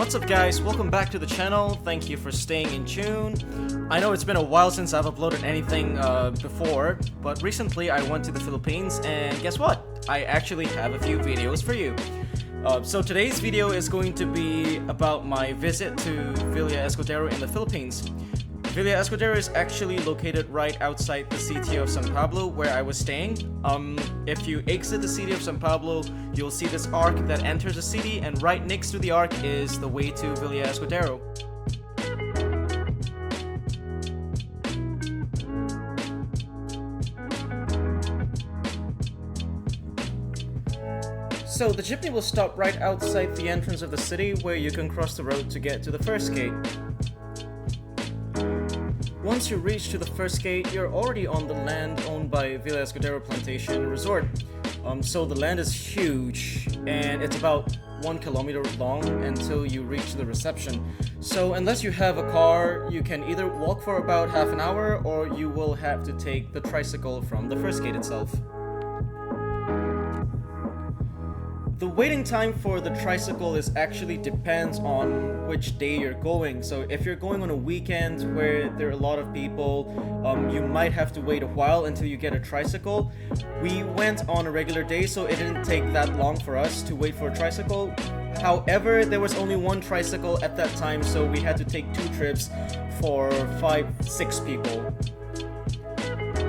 What's up guys, welcome back to the channel, thank you for staying in tune. I know it's been a while since I've uploaded anything before, but recently I went to the Philippines and guess what? I actually have a few videos for you. So today's video is going to be about my visit to Villa Escudero in the Philippines. Villa Escudero is actually located right outside the city of San Pablo where I was staying. If you exit the city of San Pablo, you'll see this arc that enters the city, and right next to the arc is the way to Villa Escudero. So the jeepney will stop right outside the entrance of the city where you can cross the road to get to the first gate. Once you reach to the first gate, you're already on the land owned by Villa Escudero Plantation Resort. So the land is huge, and it's about 1 kilometer long until you reach the reception. So unless you have a car, you can either walk for about half an hour, or you will have to take the tricycle from the first gate itself. The waiting time for the tricycle actually depends on which day you're going. So if you're going on a weekend where there are a lot of people, you might have to wait a while until you get a tricycle. We went on a regular day, so it didn't take that long for us to wait for a tricycle. However, there was only one tricycle at that time, so we had to take 2 trips for 5-6 people.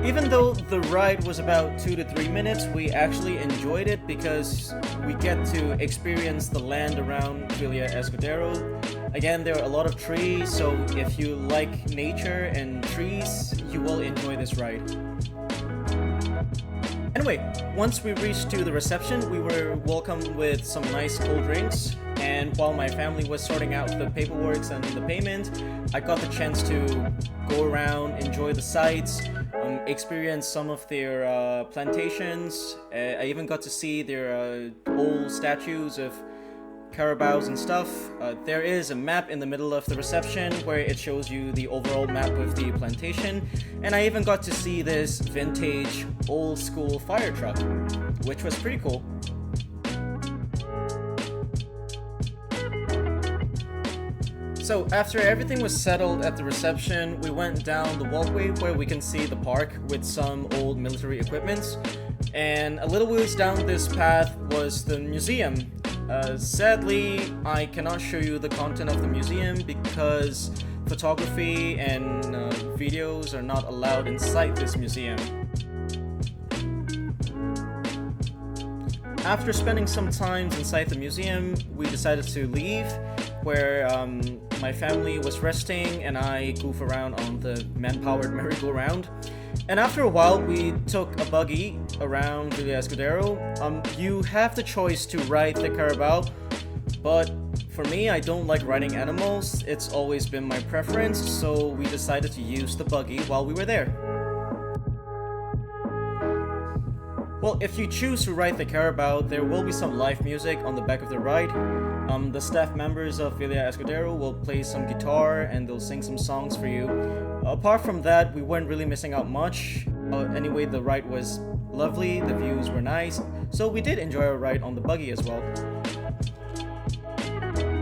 Even though the ride was about 2 to 3 minutes, we actually enjoyed it because we get to experience the land around Villa Escudero. Again, there are a lot of trees, so if you like nature and trees, you will enjoy this ride. Anyway, once we reached to the reception, we were welcomed with some nice cold drinks, and while my family was sorting out the paperwork and the payment, I got the chance to go around, enjoy the sights, experience some of their plantations. I even got to see their old statues of carabaos and stuff. There is a map in the middle of the reception where it shows you the overall map of the plantation, and I even got to see this vintage old school fire truck, which was pretty cool. So after everything was settled at the reception, we went down the walkway where we can see the park with some old military equipment, and a little ways down this path was the museum. Sadly, I cannot show you the content of the museum because photography and videos are not allowed inside this museum. After spending some time inside the museum, we decided to leave, where my family was resting and I goof around on the man-powered merry-go-round. And after a while, we took a buggy around Villa Escudero. You have the choice to ride the carabao, but for me, I don't like riding animals. It's always been my preference, so we decided to use the buggy while we were there. Well, if you choose to ride the carabao, there will be some live music on the back of the ride. The staff members of Villa Escudero will play some guitar and they'll sing some songs for you. Apart from that, we weren't really missing out much. Anyway, the ride was lovely, the views were nice, so we did enjoy our ride on the buggy as well.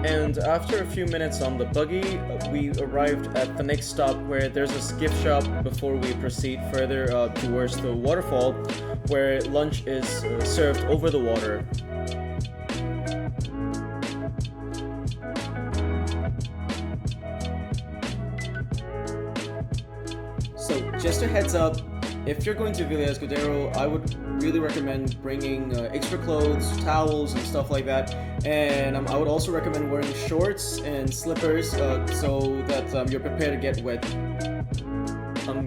And after a few minutes on the buggy, we arrived at the next stop where there's a gift shop before we proceed further towards the waterfall, where lunch is served over the water. So just a heads up, if you're going to Villa Escudero, I would really recommend bringing extra clothes, towels, and stuff like that. And I would also recommend wearing shorts and slippers so that you're prepared to get wet.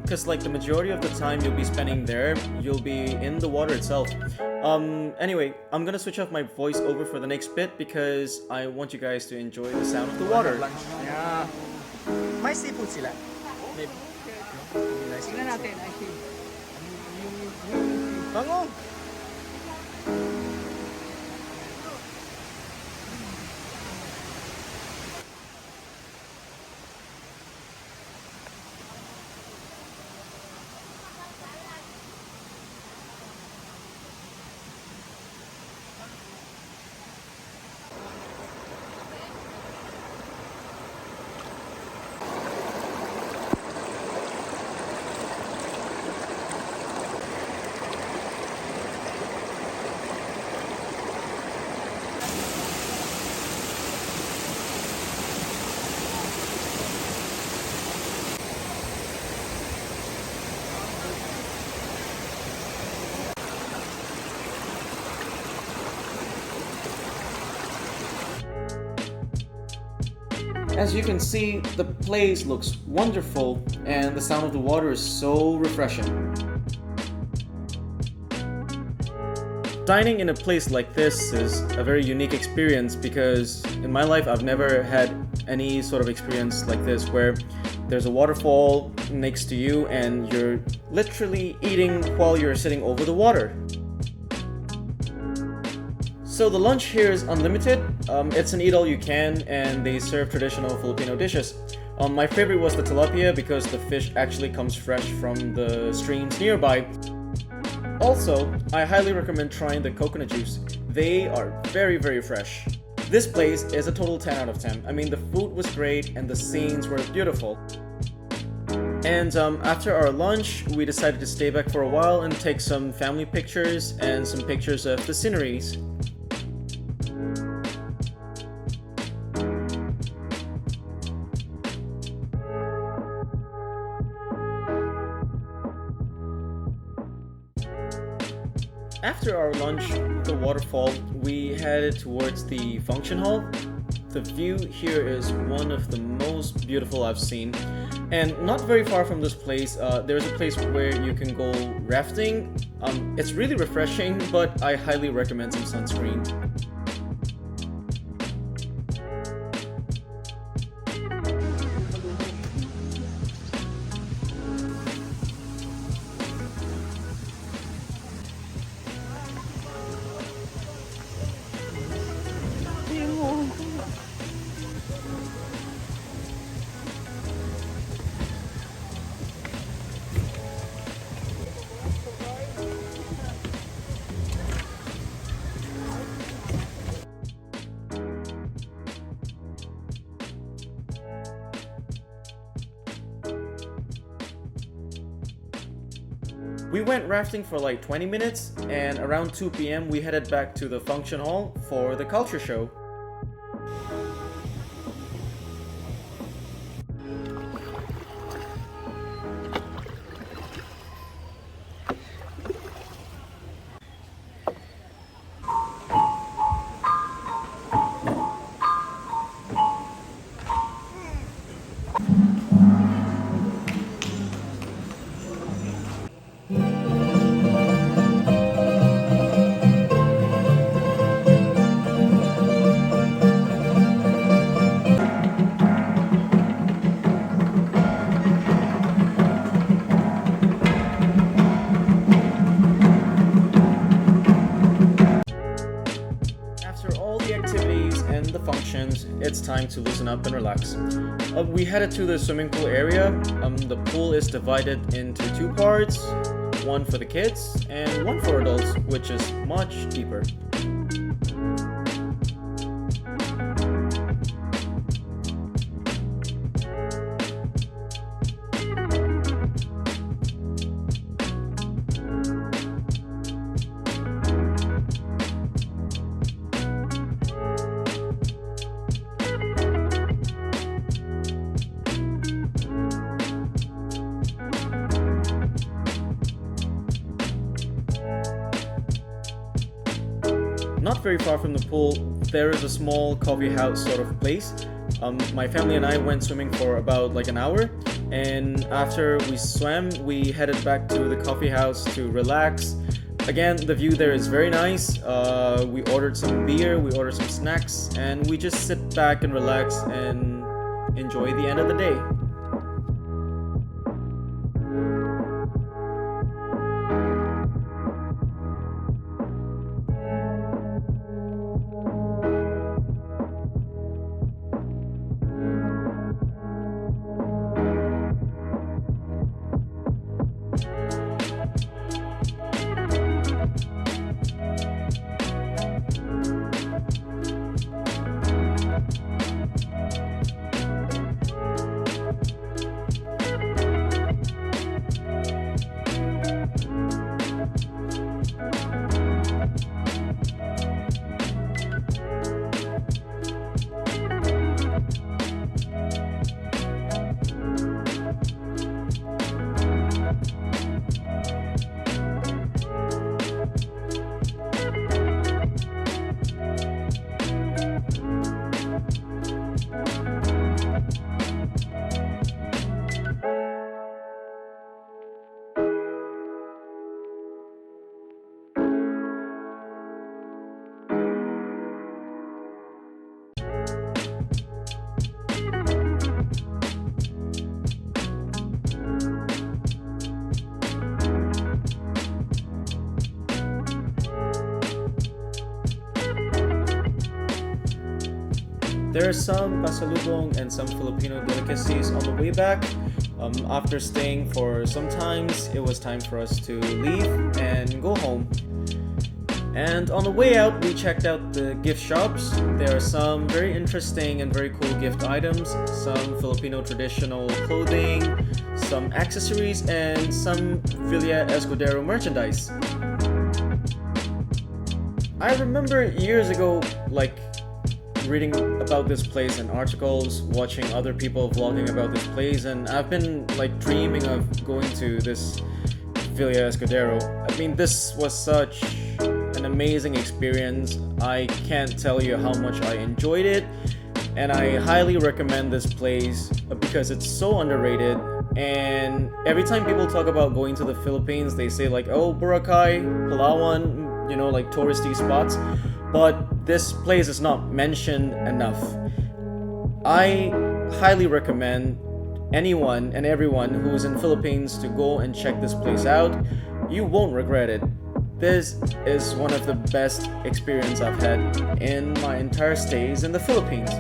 Because like the majority of the time you'll be spending there, you'll be in the water itself. Anyway, I'm gonna switch off my voice over for the next bit because I want you guys to enjoy the sound of the water. Yeah. May seafood sila. Maybe. Tingnan natin, I think. Bango! As you can see, the place looks wonderful and the sound of the water is so refreshing. Dining in a place like this is a very unique experience because in my life I've never had any sort of experience like this where there's a waterfall next to you and you're literally eating while you're sitting over the water. So the lunch here is unlimited. It's an eat all you can and they serve traditional Filipino dishes. My favorite was the tilapia because the fish actually comes fresh from the streams nearby. Also, I highly recommend trying the coconut juice. They are very fresh. This place is a total 10 out of 10. I mean, the food was great and the scenes were beautiful. And after our lunch, we decided to stay back for a while and take some family pictures and some pictures of the sceneries. After our lunch, the waterfall, we headed towards the function hall. The view here is one of the most beautiful I've seen. And not very far from this place, there's a place where you can go rafting. It's really refreshing, but I highly recommend some sunscreen. We went rafting for like 20 minutes and around 2 p.m. we headed back to the function hall for the culture show. It's time to loosen up and relax. We headed to the swimming pool area. The pool is divided into 2 parts, one for the kids and one for adults, which is much deeper. Not very far from the pool, there is a small coffee house sort of place. My family and I went swimming for about like an hour, and after we swam, we headed back to the coffee house to relax. Again, the view there is very nice. We ordered some beer, we ordered some snacks, and we just sit back and relax and enjoy the end of the day. There are some pasalubong and some Filipino delicacies on the way back. After staying for some times, it was time for us to leave and go home. And on the way out, we checked out the gift shops. There are some very interesting and very cool gift items, some Filipino traditional clothing, some accessories, and some Villa Escudero merchandise. I remember years ago, like, reading about this place in articles, watching other people vlogging about this place, and I've been like dreaming of going to this Villa Escudero. I mean, this was such an amazing experience. I can't tell you how much I enjoyed it, and I highly recommend this place because it's so underrated. And every time people talk about going to the Philippines, they say like, oh, Boracay, Palawan, you know, like touristy spots, but this place is not mentioned enough. I highly recommend anyone and everyone who's in Philippines to go and check this place out. You won't regret it. This is one of the best experiences I've had in my entire stays in the Philippines.